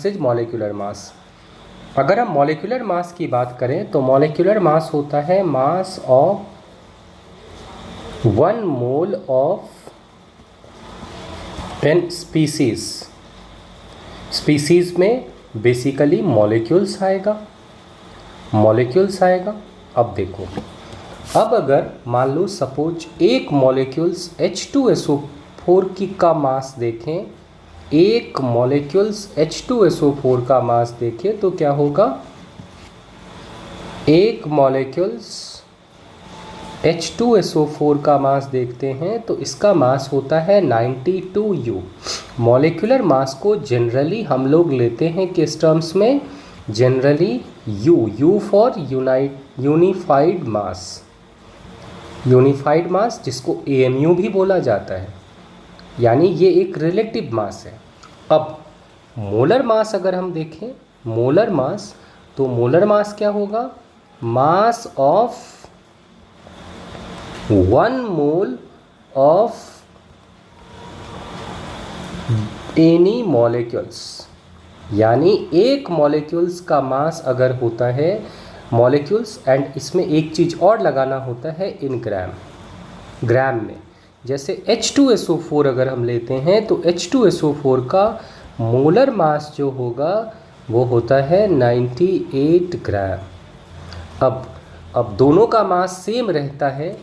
Versus molecular mass. अगर हम molecular mass की बात करें तो मॉलिक्यूलर मास होता है mass of 1 mole of an species. Species में बेसिकली मॉलिक्यूल्स आएगा। अब देखो, अब अगर मान लो सपोज एक मॉलिक्यूल्स H2SO4 की का मास देखें, एक मॉलिक्यूल्स H2SO4 का मास देखें तो क्या होगा, एक मॉलिक्यूल्स H2SO4 का मास देखते हैं तो इसका मास होता है 92U। मॉलिक्यूलर मास को जनरली हम लोग लेते हैं किस टर्म्स में, जनरली U फॉर यूनिफाइड मास, जिसको AMU भी बोला जाता है, यानी ये एक रिलेटिव मास है। अब मोलर मास अगर हम देखें, मोलर मास, तो मोलर मास क्या होगा, मास of 1 mole of any molecules, यानी एक मॉलिक्यूल्स का मास अगर होता है मॉलिक्यूल्स, एंड इसमें एक चीज़ और लगाना होता है इन ग्राम में। जैसे H2SO4 अगर हम लेते हैं तो H2SO4 का मोलर मास जो होगा वो होता है 98 ग्राम। अब दोनों का मास सेम रहता है,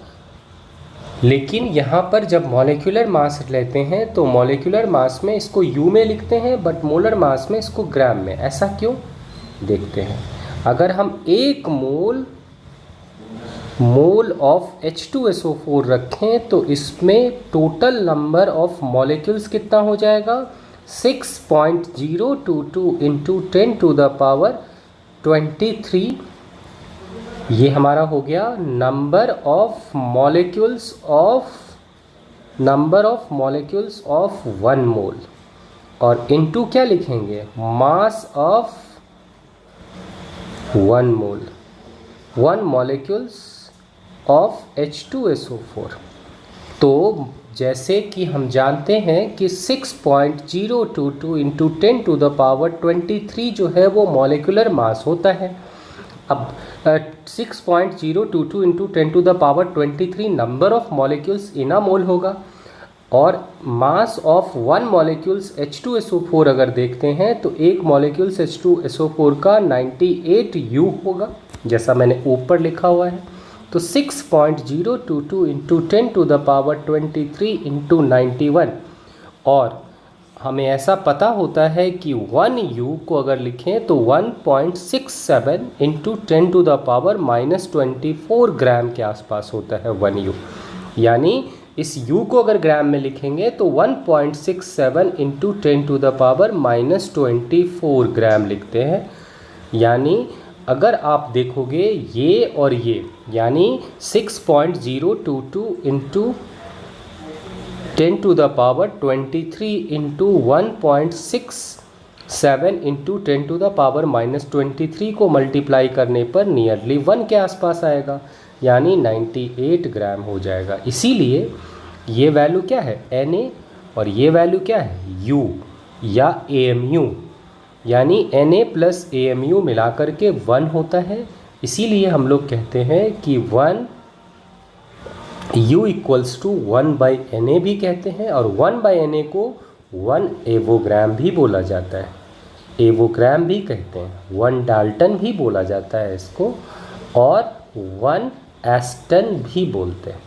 लेकिन यहाँ पर जब मॉलिक्यूलर मास लेते हैं तो मॉलिक्यूलर मास में इसको U में लिखते हैं, बट मोलर मास में इसको ग्राम में। ऐसा क्यों, देखते हैं। अगर हम एक मोल ऑफ H2SO4 रखें तो इसमें टोटल नंबर ऑफ मॉलिक्यूल्स कितना हो जाएगा, 6.022 इंटू 10⁻23। ये हमारा हो गया नंबर ऑफ मॉलिक्यूल्स ऑफ 1 मोल, और इनटू क्या लिखेंगे, मास of 1 mole, 1 molecules of H2SO4। तो जैसे कि हम जानते हैं कि 6.022 इंटू 10⁻23 जो है वो मॉलिक्यूलर मास होता है। अब 6.022 into 10⁻23 number of molecules in a mole होगा, और मास ऑफ 1 मॉलिक्यूल्स H2SO4 अगर देखते हैं तो एक मॉलिक्यूल्स H2SO4 का 98U होगा, जैसा मैंने ऊपर लिखा हुआ है। तो 6.022 इंटू 10⁻23 इंटू 91, और हमें ऐसा पता होता है कि 1U को अगर लिखें तो 1.67 इंटू 10⁻24 ग्राम के आसपास होता है 1U। यानी इस U को अगर ग्राम में लिखेंगे तो 1.67 इंटू 10⁻24 ग्राम लिखते हैं। यानी अगर आप देखोगे ये और ये, यानी 6.022 इंटू 10⁻23 इंटू 1.67 इंटू 10⁻23 को मल्टीप्लाई करने पर नियरली 1 के आसपास आएगा, यानी 98 ग्राम हो जाएगा। इसीलिए ये वैल्यू क्या है, Na, और ये वैल्यू क्या है, U या AMU, यानी Na प्लस AMU मिलाकर के 1 होता है। इसीलिए हम लोग कहते हैं कि 1U इक्वल्स टू 1/Na भी कहते हैं, और 1/Na को 1 एवोग्राम भी बोला जाता है, एवोग्राम भी कहते हैं, 1 डाल्टन भी बोला जाता है इसको, और 1 एस्टन भी बोलते हैं।